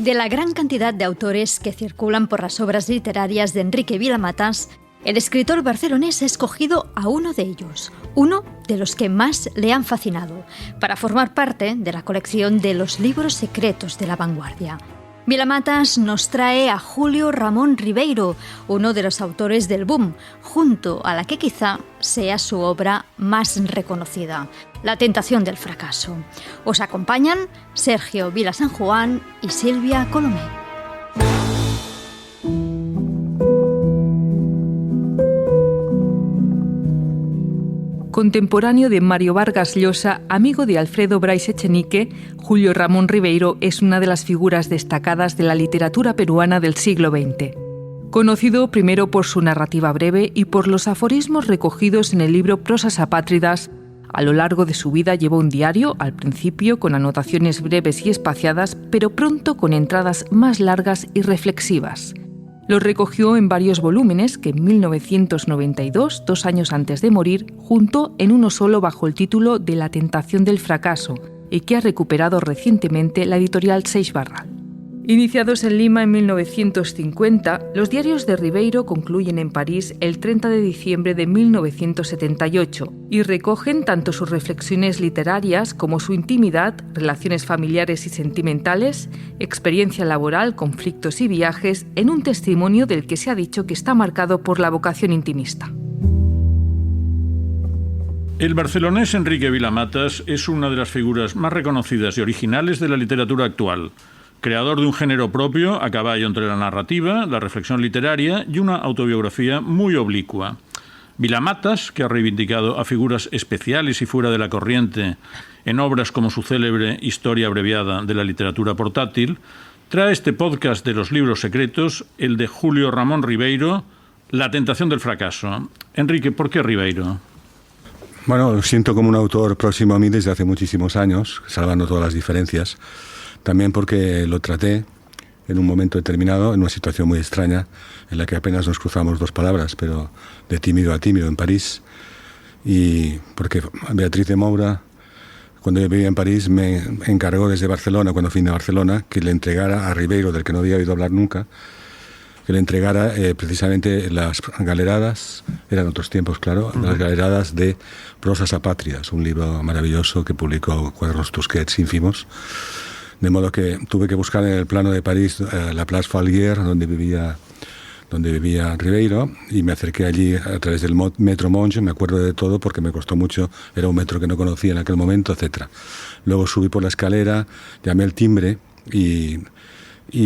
De la gran cantidad de autores que circulan por las obras literarias de Enrique Vila-Matas, el escritor barcelonés ha escogido a uno de ellos, uno de los que más le han fascinado, para formar parte de la colección de los libros secretos de la vanguardia. Vila-Matas nos trae a Julio Ramón Ribeiro, uno de los autores del boom, junto a la que quizá sea su obra más reconocida, La tentación del fracaso. Os acompañan Sergio Vila San Juan y Silvia Colomé. Contemporáneo de Mario Vargas Llosa, amigo de Alfredo Brais Echenique, Julio Ramón Ribeiro es una de las figuras destacadas de la literatura peruana del siglo XX. Conocido primero por su narrativa breve y por los aforismos recogidos en el libro Prosas apátridas, a lo largo de su vida llevó un diario, al principio con anotaciones breves y espaciadas, pero pronto con entradas más largas y reflexivas. Lo recogió en varios volúmenes que en 1992, 2 años antes de morir, juntó en uno solo bajo el título de La tentación del fracaso y que ha recuperado recientemente la editorial Seix Barral. Iniciados en Lima en 1950, los diarios de Ribeiro concluyen en París el 30 de diciembre de 1978 y recogen tanto sus reflexiones literarias como su intimidad, relaciones familiares y sentimentales, experiencia laboral, conflictos y viajes en un testimonio del que se ha dicho que está marcado por la vocación intimista. El barcelonés Enrique Vila-Matas es una de las figuras más reconocidas y originales de la literatura actual. Creador de un género propio a caballo entre la narrativa, la reflexión literaria y una autobiografía muy oblicua. Vila-Matas, que ha reivindicado a figuras especiales y fuera de la corriente en obras como su célebre Historia abreviada de la literatura portátil, trae este podcast de los libros secretos, el de Julio Ramón Ribeiro, La tentación del fracaso. Enrique, ¿por qué Ribeiro? Bueno, lo siento como un autor próximo a mí desde hace muchísimos años, salvando todas las diferencias. También porque lo traté en un momento determinado, en una situación muy extraña, en la que apenas nos cruzamos 2 palabras, pero de tímido a tímido en París. Y porque Beatriz de Moura, cuando yo vivía en París, me encargó desde Barcelona, cuando vine a Barcelona, que le entregara a Ribeiro, del que no había oído hablar nunca, que le entregara precisamente las galeradas, eran otros tiempos, claro, las galeradas de Prosas apátridas, un libro maravilloso que publicó Cuadernos Tusquets ínfimos. De modo que tuve que buscar en el plano de París la Place Falguière, donde vivía Ribeiro, y me acerqué allí a través del metro Monge. Me acuerdo de todo porque me costó mucho, era un metro que no conocía en aquel momento, etc. Luego subí por la escalera, llamé al timbre y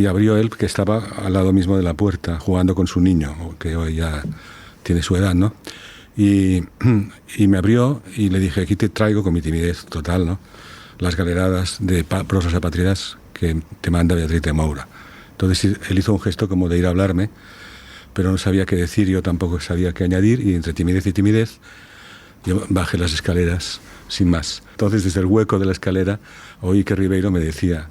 abrió él, que estaba al lado mismo de la puerta, jugando con su niño, que hoy ya tiene su edad, ¿no? Y me abrió y le dije, aquí te traigo, con mi timidez total, ¿no?, las galeradas de Prosas apátridas que te manda Beatriz de Moura. Entonces él hizo un gesto como de ir a hablarme, pero no sabía qué decir, yo tampoco sabía qué añadir, y entre timidez y timidez yo bajé las escaleras sin más. Entonces desde el hueco de la escalera oí que Ribeiro me decía,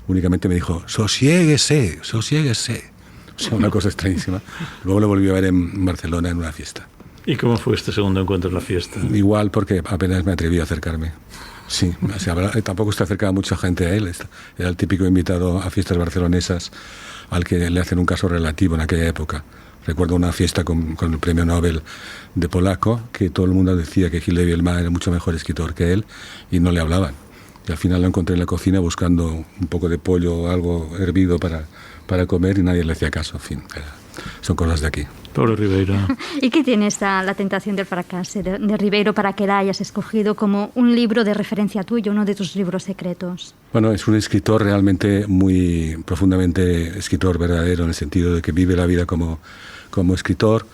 únicamente me dijo, sosiéguese, sosiéguese. O sea, una cosa extrañísima. Luego lo volví a ver en Barcelona en una fiesta. ¿Y cómo fue este segundo encuentro en la fiesta? Igual, porque apenas me atreví a acercarme. Sí, o sea, tampoco se acercaba mucha gente a él. Era el típico invitado a fiestas barcelonesas al que le hacen un caso relativo en aquella época. Recuerdo una fiesta con el premio Nobel de polaco, que todo el mundo decía que Gil de Bielma era mucho mejor escritor que él y no le hablaban. Y al final lo encontré en la cocina buscando un poco de pollo o algo hervido para comer y nadie le hacía caso. En fin, son cosas de aquí. Pobre Ribeiro. ¿Y qué tiene La tentación del fracaso de Ribeiro para que la hayas escogido como un libro de referencia tuyo, uno de tus libros secretos? Bueno, es un escritor realmente muy profundamente escritor verdadero, en el sentido de que vive la vida como escritor.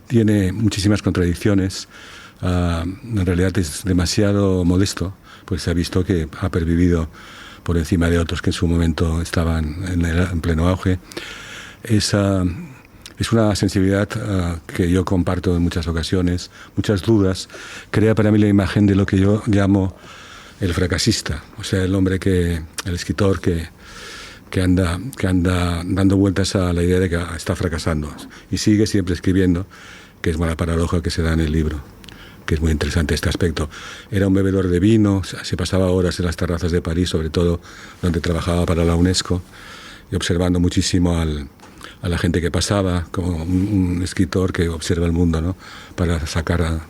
Tiene muchísimas contradicciones. En realidad es demasiado modesto, pues se ha visto que ha pervivido por encima de otros que en su momento estaban en pleno auge. Es una sensibilidad que yo comparto en muchas ocasiones, muchas dudas. Crea para mí la imagen de lo que yo llamo el fracasista, o sea, el escritor que anda dando vueltas a la idea de que está fracasando y sigue siempre escribiendo, que es una paradoja que se da en el libro. que es muy interesante este aspecto. Era un bebedor de vino, se pasaba horas en las terrazas de París, sobre todo donde trabajaba para la UNESCO, y observando muchísimo a la gente que pasaba, como un escritor que observa el mundo, ¿no? Para sacar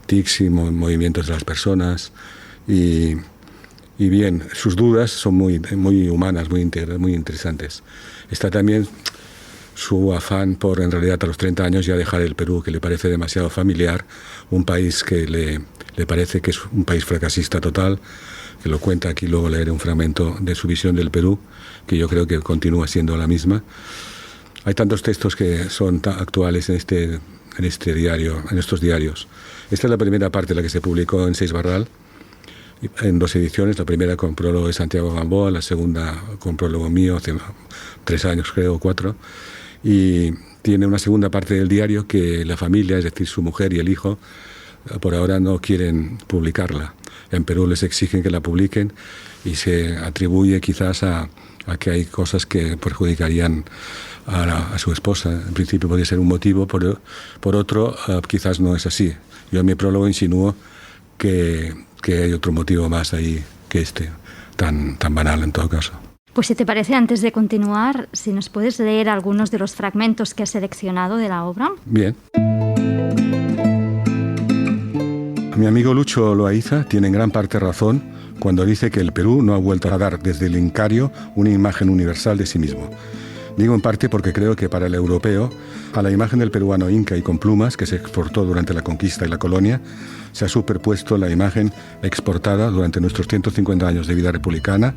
tics y movimientos de las personas. Y bien, sus dudas son muy humanas, muy interesantes. Está también su afán por, en realidad, a los 30 años ya dejar el Perú, que le parece demasiado familiar, un país que le parece que es un país fracasista total, que lo cuenta aquí, luego leeré un fragmento de su visión del Perú, que yo creo que continúa siendo la misma. Hay tantos textos que son actuales en este diario, en estos diarios. Esta es la primera parte, la que se publicó en Seis Barral, en 2 ediciones, la primera con prólogo de Santiago Gamboa, la segunda con prólogo mío, hace 3 años creo, 4, y tiene una segunda parte del diario que la familia, es decir, su mujer y el hijo, por ahora no quieren publicarla. En Perú les exigen que la publiquen y se atribuye quizás a que hay cosas que perjudicarían a su esposa. En principio podría ser un motivo, por otro quizás no es así. Yo en mi prólogo insinúo que hay otro motivo más ahí que tan banal en todo caso. Pues si te parece, antes de continuar, si nos puedes leer algunos de los fragmentos que has seleccionado de la obra. Bien. Mi amigo Lucho Loaiza tiene en gran parte razón cuando dice que el Perú no ha vuelto a dar desde el Incario una imagen universal de sí mismo. Digo en parte porque creo que para el europeo, a la imagen del peruano inca y con plumas que se exportó durante la conquista y la colonia, se ha superpuesto la imagen exportada durante nuestros 150 años de vida republicana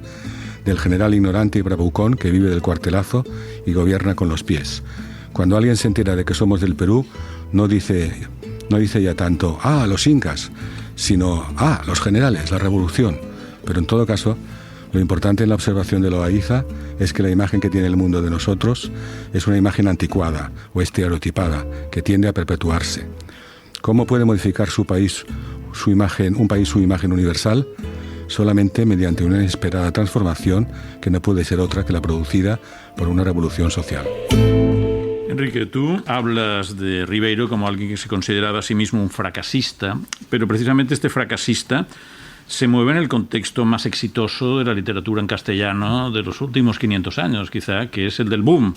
del general ignorante y bravucón que vive del cuartelazo y gobierna con los pies. Cuando alguien se entera de que somos del Perú, no dice ya tanto, los incas, sino, los generales, la revolución. Pero en todo caso, lo importante en la observación de Loaiza es que la imagen que tiene el mundo de nosotros es una imagen anticuada o estereotipada que tiende a perpetuarse. ¿Cómo puede modificar un país su imagen universal? Solamente mediante una inesperada transformación que no puede ser otra que la producida por una revolución social. Enrique, tú hablas de Ribeiro como alguien que se consideraba a sí mismo un fracasista, pero precisamente este fracasista se mueve en el contexto más exitoso de la literatura en castellano de los últimos 500 años, quizá, que es el del boom.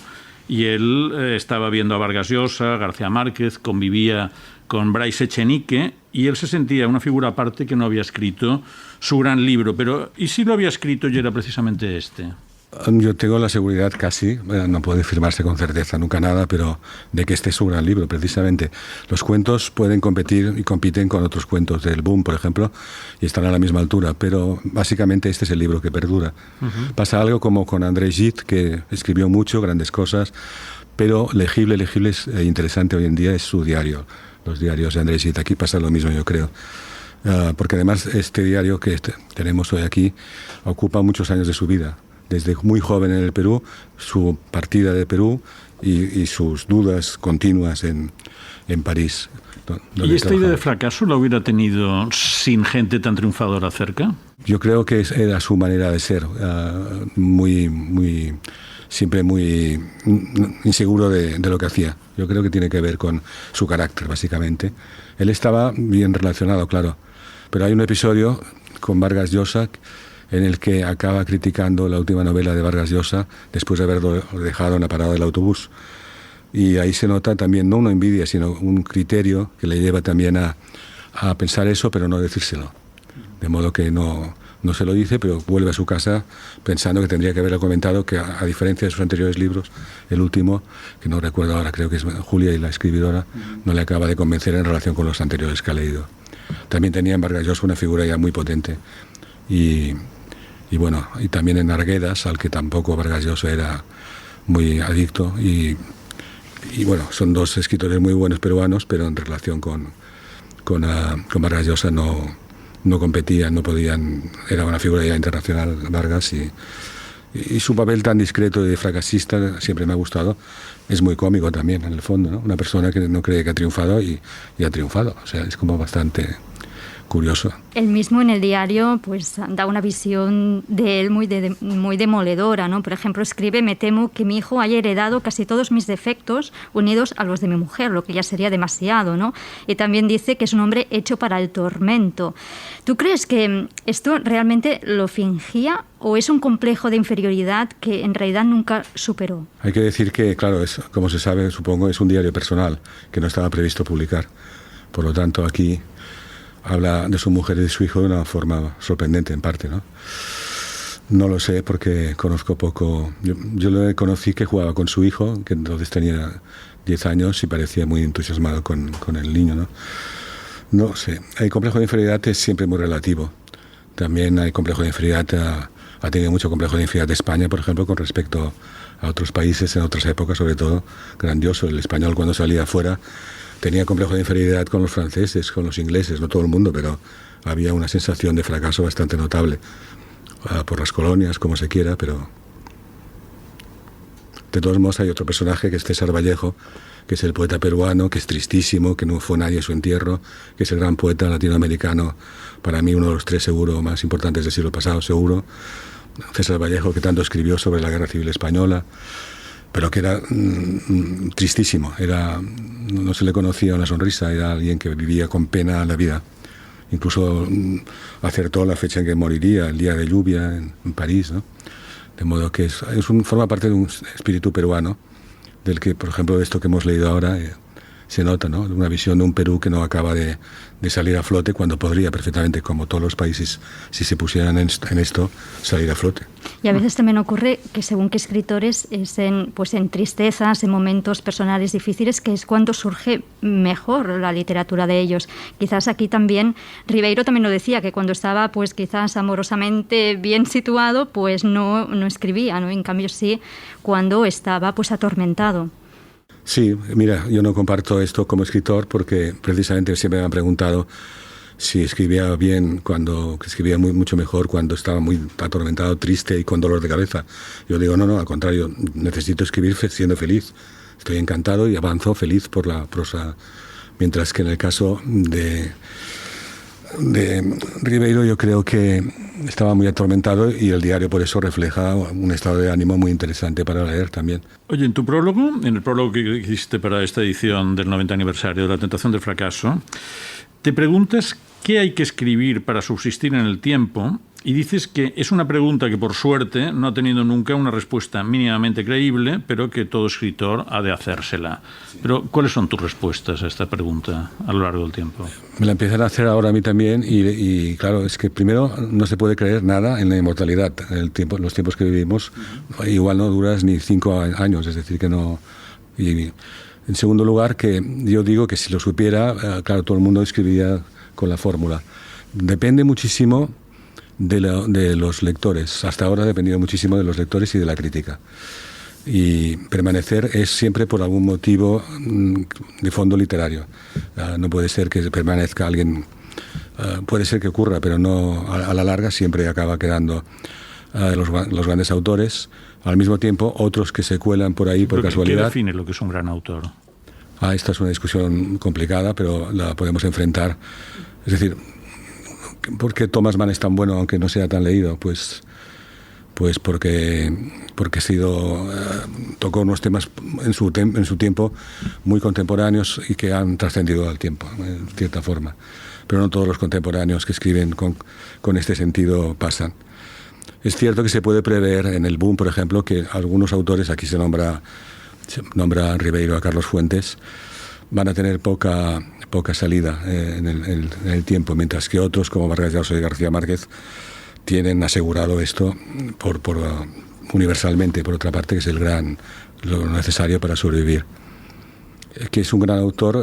Y él estaba viendo a Vargas Llosa, García Márquez, convivía con Bryce Echenique, y él se sentía una figura aparte que no había escrito su gran libro. Pero, ¿y si lo había escrito y era precisamente este? Yo tengo la seguridad casi, no puede afirmarse con certeza nunca nada, pero de que este es un gran libro, precisamente. Los cuentos pueden competir y compiten con otros cuentos del boom, por ejemplo, y están a la misma altura, pero básicamente este es el libro que perdura. Uh-huh. Pasa algo como con André Gide, que escribió mucho, grandes cosas, pero legible e interesante hoy en día es su diario, los diarios de André Gide. Aquí pasa lo mismo, yo creo. Porque además este diario que tenemos hoy aquí ocupa muchos años de su vida. Desde muy joven en el Perú, su partida de Perú y sus dudas continuas en París. ¿Y esta idea de fracaso la hubiera tenido sin gente tan triunfadora cerca? Yo creo que era su manera de ser, siempre muy inseguro de lo que hacía. Yo creo que tiene que ver con su carácter, básicamente. Él estaba bien relacionado, claro, pero hay un episodio con Vargas Llosa en el que acaba criticando la última novela de Vargas Llosa después de haberlo dejado en la parada del autobús. Y ahí se nota también no una envidia, sino un criterio que le lleva también a pensar eso, pero no decírselo. De modo que no se lo dice, pero vuelve a su casa pensando que tendría que haberle comentado que, a diferencia de sus anteriores libros, el último, que no recuerdo ahora, creo que es Julia y la escribidora, no le acaba de convencer en relación con los anteriores que ha leído. También tenía en Vargas Llosa una figura ya muy potente. Y bueno, y también en Arguedas, al que tampoco Vargas Llosa era muy adicto. Y bueno, son dos escritores muy buenos peruanos, pero en relación con Vargas Llosa no competían, no podían. Era una figura ya internacional, Vargas, y su papel tan discreto y de fracasista siempre me ha gustado. Es muy cómico también, en el fondo, ¿no? Una persona que no cree que ha triunfado y ha triunfado. O sea, es como bastante curioso. Él mismo en el diario pues da una visión de él muy demoledora, ¿no? Por ejemplo, escribe: me temo que mi hijo haya heredado casi todos mis defectos unidos a los de mi mujer, lo que ya sería demasiado, ¿no? Y también dice que es un hombre hecho para el tormento. ¿Tú crees que esto realmente lo fingía o es un complejo de inferioridad que en realidad nunca superó? Hay que decir que, claro, como se sabe, supongo, es un diario personal que no estaba previsto publicar. Por lo tanto, aquí habla de su mujer y de su hijo de una forma sorprendente, en parte, ¿no? No lo sé porque conozco poco. Yo le conocí que jugaba con su hijo, que entonces tenía 10 años y parecía muy entusiasmado con el niño, ¿no? No sé. El complejo de inferioridad es siempre muy relativo. También hay complejo de inferioridad, ha tenido mucho complejo de inferioridad de España, por ejemplo, con respecto a otros países en otras épocas, sobre todo grandioso. El español, cuando salía afuera, tenía complejo de inferioridad con los franceses, con los ingleses, no todo el mundo, pero había una sensación de fracaso bastante notable por las colonias, como se quiera, pero de todos modos hay otro personaje que es César Vallejo, que es el poeta peruano, que es tristísimo, que no fue nadie a su entierro, que es el gran poeta latinoamericano, para mí uno de los 3 seguro más importantes del siglo pasado, seguro. César Vallejo, que tanto escribió sobre la Guerra Civil Española, pero que era tristísimo, no se le conocía una sonrisa, era alguien que vivía con pena la vida. Incluso acertó la fecha en que moriría, el día de lluvia en París, ¿no? De modo que forma parte de un espíritu peruano, del que, por ejemplo, de esto que hemos leído ahora, se nota, ¿no? Una visión de un Perú que no acaba de salir a flote cuando podría perfectamente, como todos los países, si se pusieran en esto, salir a flote. Y a veces también ocurre que según qué escritores es en tristezas, en momentos personales difíciles, que es cuando surge mejor la literatura de ellos. Quizás aquí también, Ribeiro también lo decía, que cuando estaba pues quizás amorosamente bien situado, pues no escribía, ¿no? En cambio sí, cuando estaba pues atormentado. Sí, mira, yo no comparto esto como escritor porque precisamente siempre me han preguntado si escribía bien, que escribía mucho mejor cuando estaba muy atormentado, triste y con dolor de cabeza. Yo digo, no, al contrario, necesito escribir siendo feliz. Estoy encantado y avanzo feliz por la prosa. Mientras que en el caso de Ribeiro yo creo que estaba muy atormentado y el diario por eso refleja un estado de ánimo muy interesante para leer también. Oye, en el prólogo que hiciste para esta edición del 90 aniversario de La tentación del fracaso, te preguntas qué hay que escribir para subsistir en el tiempo y dices que es una pregunta que por suerte no ha tenido nunca una respuesta mínimamente creíble, pero que todo escritor ha de hacérsela. Pero ¿cuáles son tus respuestas a esta pregunta a lo largo del tiempo? Me la empiezan a hacer ahora a mí también y claro, es que primero no se puede creer nada en la inmortalidad. Los tiempos que vivimos igual no duras ni 5 años, es decir que no... Y en segundo lugar, que yo digo que si lo supiera, claro, todo el mundo escribiría con la fórmula. Depende muchísimo de los lectores. Hasta ahora ha dependido muchísimo de los lectores y de la crítica. Y permanecer es siempre por algún motivo de fondo literario. No puede ser que permanezca alguien... puede ser que ocurra, pero no a la larga siempre acaba quedando los grandes autores. Al mismo tiempo, otros que se cuelan por ahí por casualidad. ¿Qué define lo que es un gran autor? Esta es una discusión complicada, pero la podemos enfrentar. Es decir, ¿por qué Thomas Mann es tan bueno aunque no sea tan leído? Pues porque tocó unos temas en su tiempo muy contemporáneos y que han trascendido al tiempo, en cierta forma. Pero no todos los contemporáneos que escriben con este sentido pasan. Es cierto que se puede prever en el boom, por ejemplo, que algunos autores, aquí se nombra a Ribeiro, a Carlos Fuentes, van a tener poca salida en el tiempo, mientras que otros, como Vargas Llosa y García Márquez, tienen asegurado esto universalmente, por otra parte, que es lo necesario para sobrevivir. Que es un gran autor,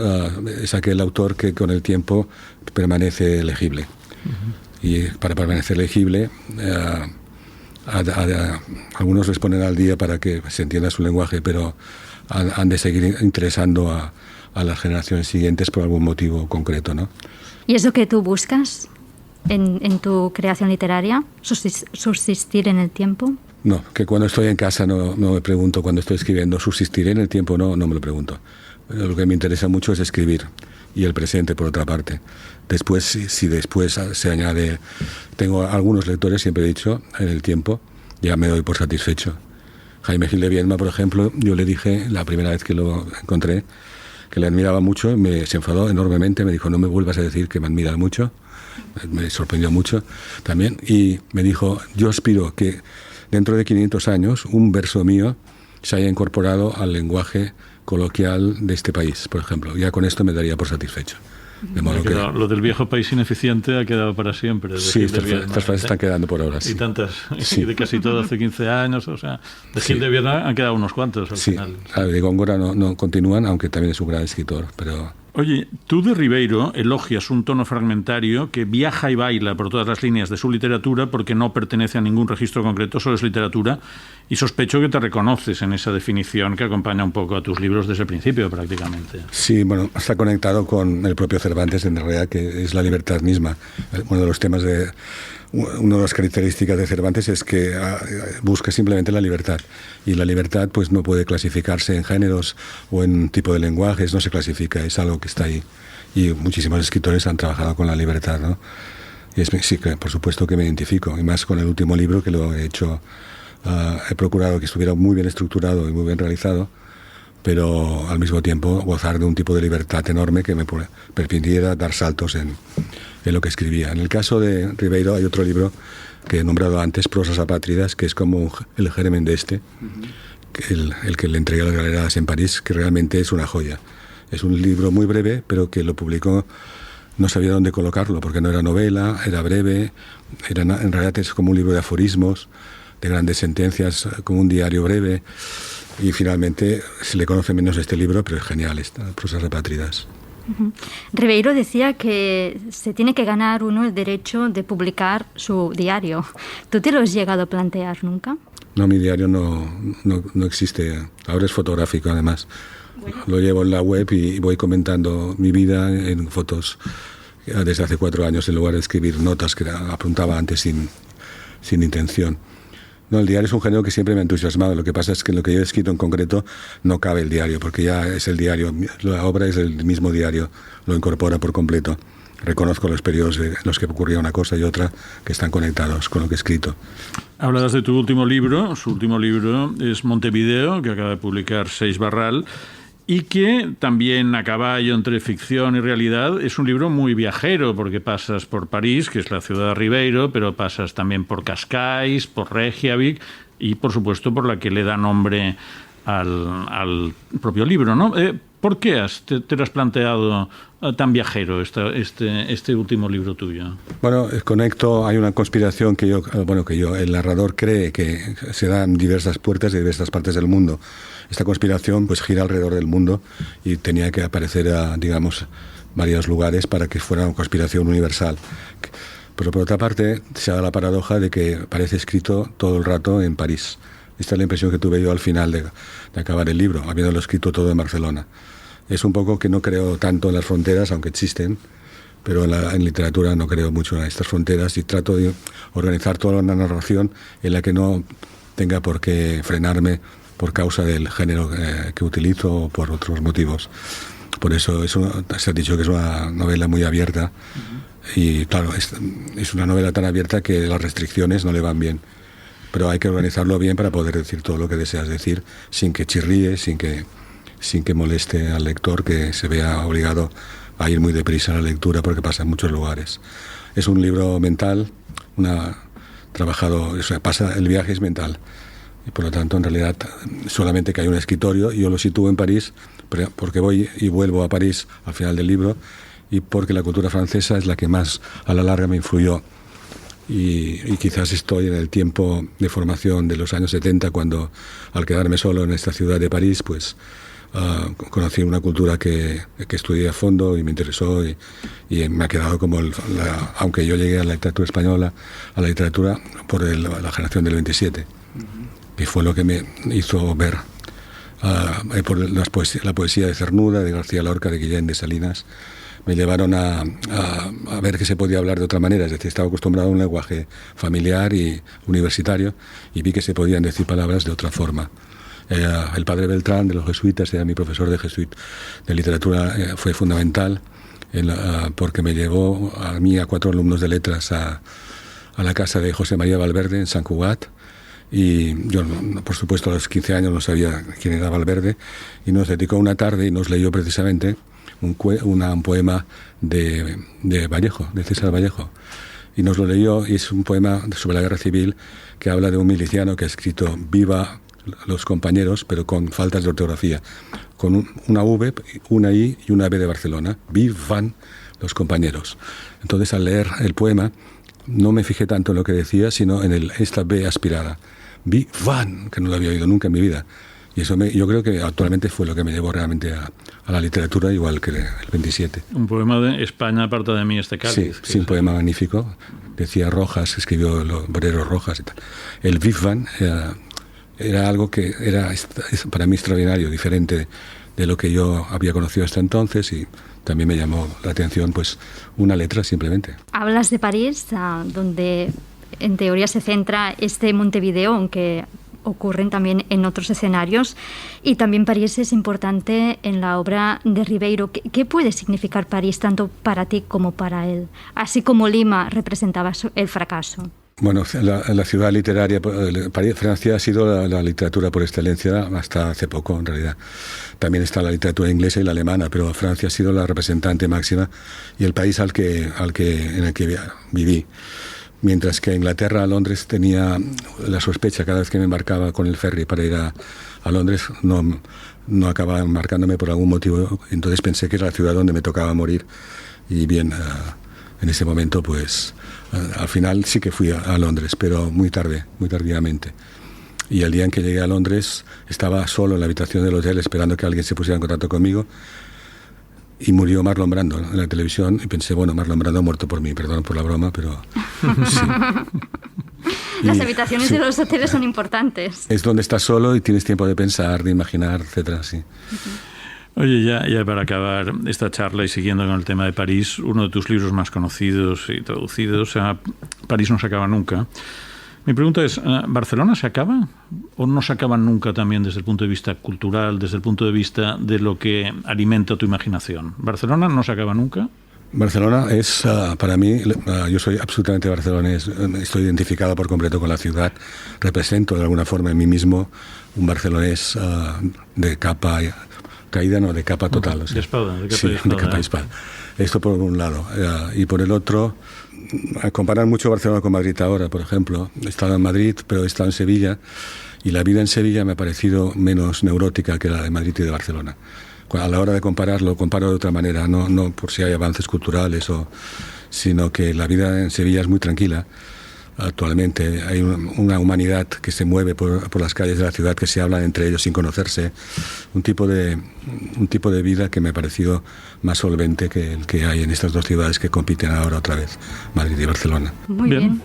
es aquel autor que con el tiempo permanece legible. Uh-huh. Y para permanecer legible, algunos les ponen al día para que se entienda su lenguaje, pero han de seguir interesando a las generaciones siguientes por algún motivo concreto, ¿no? ¿Y es lo que tú buscas en tu creación literaria? ¿Subsistir en el tiempo? No, que cuando estoy en casa no me pregunto, cuando estoy escribiendo, ¿subsistiré en el tiempo? No me lo pregunto. Lo que me interesa mucho es escribir. y el presente, por otra parte. Después, si después se añade... Tengo algunos lectores, siempre he dicho, en el tiempo, ya me doy por satisfecho. Jaime Gil de Viedma, por ejemplo, yo le dije, la primera vez que lo encontré, que le admiraba mucho, se enfadó enormemente, me dijo, no me vuelvas a decir que me admiras mucho, me sorprendió mucho también, y me dijo, yo aspiro que dentro de 500 años un verso mío se haya incorporado al lenguaje coloquial de este país, por ejemplo. Ya con esto me daría por satisfecho. De modo que... Lo del viejo país ineficiente ha quedado para siempre. Sí, estas frases están quedando por ahora. Sí. Y tantas, sí. Y de casi todo hace 15 años, o sea, de Gil de Viedma han quedado unos cuantos al final. De Góngora no continúan, aunque también es un gran escritor, pero... Oye, tú de Ribeiro elogias un tono fragmentario que viaja y baila por todas las líneas de su literatura porque no pertenece a ningún registro concreto, solo es literatura, y sospecho que te reconoces en esa definición que acompaña un poco a tus libros desde el principio prácticamente. Sí, bueno, está conectado con el propio Cervantes en realidad, que es la libertad misma. Uno de los temas una de las características de Cervantes es que busca simplemente la libertad, y la libertad pues no puede clasificarse en géneros o en tipo de lenguajes, no se clasifica, es algo que está ahí, y muchísimos escritores han trabajado con la libertad, ¿no? Y sí, que por supuesto que me identifico, y más con el último libro, que lo he hecho, he procurado que estuviera muy bien estructurado y muy bien realizado, pero al mismo tiempo gozar de un tipo de libertad enorme que me permitiera dar saltos en lo que escribía. En el caso de Ribeiro hay otro libro que he nombrado antes, Prosas apátridas, que es como el germen de este, el que le entregué a las galeras en París, que realmente es una joya. Es un libro muy breve, pero que lo publicó, no sabía dónde colocarlo, porque no era novela, era breve, en realidad es como un libro de aforismos, de grandes sentencias, como un diario breve, y finalmente se le conoce menos este libro, pero es genial, Prosas apátridas. Ribeiro decía que se tiene que ganar uno el derecho de publicar su diario. ¿Tú te lo has llegado a plantear nunca? No, mi diario no existe. Ahora es fotográfico, además. Bueno. Lo llevo en la web y voy comentando mi vida en fotos desde hace 4 años, en lugar de escribir notas que apuntaba antes sin intención. No, el diario es un género que siempre me ha entusiasmado. Lo que pasa es que en lo que yo he escrito en concreto no cabe el diario, porque ya es el diario, la obra es el mismo diario, lo incorpora por completo. Reconozco los periodos en los que ocurría una cosa y otra que están conectados con lo que he escrito. Hablas de tu último libro. Su último libro es Montevideo, que acaba de publicar Seix Barral, y que también, a caballo entre ficción y realidad, es un libro muy viajero, porque pasas por París, que es la ciudad de Ribeiro, pero pasas también por Cascais, por Reykjavik y, por supuesto, por la que le da nombre al propio libro, ¿no? ¿Por qué te lo has planteado tan viajero este último libro tuyo? Bueno, conecto, hay una conspiración que el narrador cree que se da en diversas puertas de diversas partes del mundo. Esta conspiración pues gira alrededor del mundo y tenía que aparecer varios lugares para que fuera una conspiración universal. Pero por otra parte se da la paradoja de que parece escrito todo el rato en París. Esta es la impresión que tuve yo al final de acabar el libro, habiéndolo escrito todo en Barcelona. Es un poco que no creo tanto en las fronteras, aunque existen, pero en literatura no creo mucho en estas fronteras, y trato de organizar toda una narración en la que no tenga por qué frenarme por causa del género que utilizo o por otros motivos. Por eso se ha dicho que es una novela muy abierta, y claro, es una novela tan abierta que las restricciones no le van bien. Pero hay que organizarlo bien para poder decir todo lo que deseas decir, sin que chirríe, sin que moleste al lector, que se vea obligado a ir muy deprisa a la lectura porque pasa en muchos lugares. Es un libro mental, el viaje es mental. Y por lo tanto, en realidad, solamente que hay un escritorio, y yo lo sitúo en París, porque voy y vuelvo a París al final del libro, y porque la cultura francesa es la que más a la larga me influyó. Y quizás estoy en el tiempo de formación de los años 70, cuando al quedarme solo en esta ciudad de París, pues conocí una cultura que estudié a fondo y me interesó, y me ha quedado como, aunque yo llegué a la literatura española, a la literatura por la generación del 27, y fue lo que me hizo ver por la poesía de Cernuda, de García Lorca, de Guillén, de Salinas. Me llevaron a ver que se podía hablar de otra manera, es decir, estaba acostumbrado a un lenguaje familiar y universitario, y vi que se podían decir palabras de otra forma. El padre Beltrán, de los jesuitas, era mi profesor de literatura, fue fundamental porque me llevó a mí, a 4 alumnos de letras, a la casa de José María Valverde en Sant Cugat. Y yo, por supuesto, a los 15 años no sabía quién era Valverde, y nos dedicó una tarde y nos leyó precisamente un poema de Vallejo, de César Vallejo. Y nos lo leyó, y es un poema sobre la guerra civil que habla de un miliciano que ha escrito "Viva los compañeros", pero con faltas de ortografía, con una V, una I y una B de Barcelona. "Vivan los compañeros". Entonces, al leer el poema, no me fijé tanto en lo que decía, sino en esta B aspirada. "Vivan", que no lo había oído nunca en mi vida. Y eso yo creo que actualmente fue lo que me llevó realmente a la literatura, igual que el 27. Un poema de "España aparta de mí este cáliz". Sí, un poema magnífico. Decía Rojas, escribió los Boreros Rojas y tal. El "Vivan" era algo que era para mí extraordinario, diferente de lo que yo había conocido hasta entonces, y también me llamó la atención pues una letra simplemente. Hablas de París, donde en teoría se centra este Montevideo, aunque ocurren también en otros escenarios, y también París es importante en la obra de Ribeiro. ¿Qué puede significar París tanto para ti como para él? Así como Lima representaba el fracaso. Bueno, la ciudad literaria, Francia ha sido la literatura por excelencia hasta hace poco, en realidad. También está la literatura inglesa y la alemana, pero Francia ha sido la representante máxima y el país en el que viví. Mientras que Inglaterra, Londres, tenía la sospecha cada vez que me embarcaba con el ferry para ir a Londres, no acababa embarcándome por algún motivo. Entonces pensé que era la ciudad donde me tocaba morir. Y bien, en ese momento, pues, al final sí que fui a Londres, pero muy tardíamente. Y el día en que llegué a Londres, estaba solo en la habitación del hotel esperando que alguien se pusiera en contacto conmigo. Y murió Marlon Brando en la televisión, y pensé, bueno, Marlon Brando ha muerto por mí, perdón por la broma, pero sí. Las habitaciones de los hoteles son importantes. Es donde estás solo y tienes tiempo de pensar, de imaginar, etcétera, sí. Oye, ya para acabar esta charla y siguiendo con el tema de París, uno de tus libros más conocidos y traducidos, París no se acaba nunca. Mi pregunta es, ¿Barcelona se acaba o no se acaba nunca también desde el punto de vista cultural, desde el punto de vista de lo que alimenta tu imaginación? ¿Barcelona no se acaba nunca? Barcelona es, para mí, yo soy absolutamente barcelonés, estoy identificado por completo con la ciudad, represento de alguna forma en mí mismo un barcelonés de capa caída, no, de capa total. O sea, de espada, de capa, sí, de capa y espada. Esto por un lado. Y por el otro, comparar mucho Barcelona con Madrid ahora, por ejemplo. He estado en Madrid, pero he estado en Sevilla, y la vida en Sevilla me ha parecido menos neurótica que la de Madrid y de Barcelona. A la hora de compararlo, comparo de otra manera, no por si hay avances culturales, sino que la vida en Sevilla es muy tranquila. Actualmente hay una humanidad que se mueve por las calles de la ciudad, que se hablan entre ellos sin conocerse, un tipo de vida que me ha parecido más solvente que el que hay en estas dos ciudades que compiten ahora otra vez, Madrid y Barcelona. Muy bien.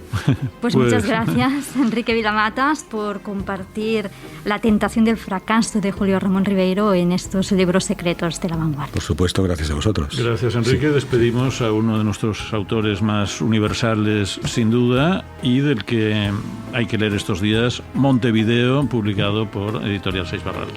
Pues muchas gracias, Enrique Vila-Matas, por compartir La tentación del fracaso de Julio Ramón Ribeiro en estos libros secretos de La Vanguardia. Por supuesto, gracias a vosotros. Gracias, Enrique. Sí. Despedimos a uno de nuestros autores más universales, sin duda, y del que hay que leer estos días, Montevideo, publicado por Editorial Seix Barral.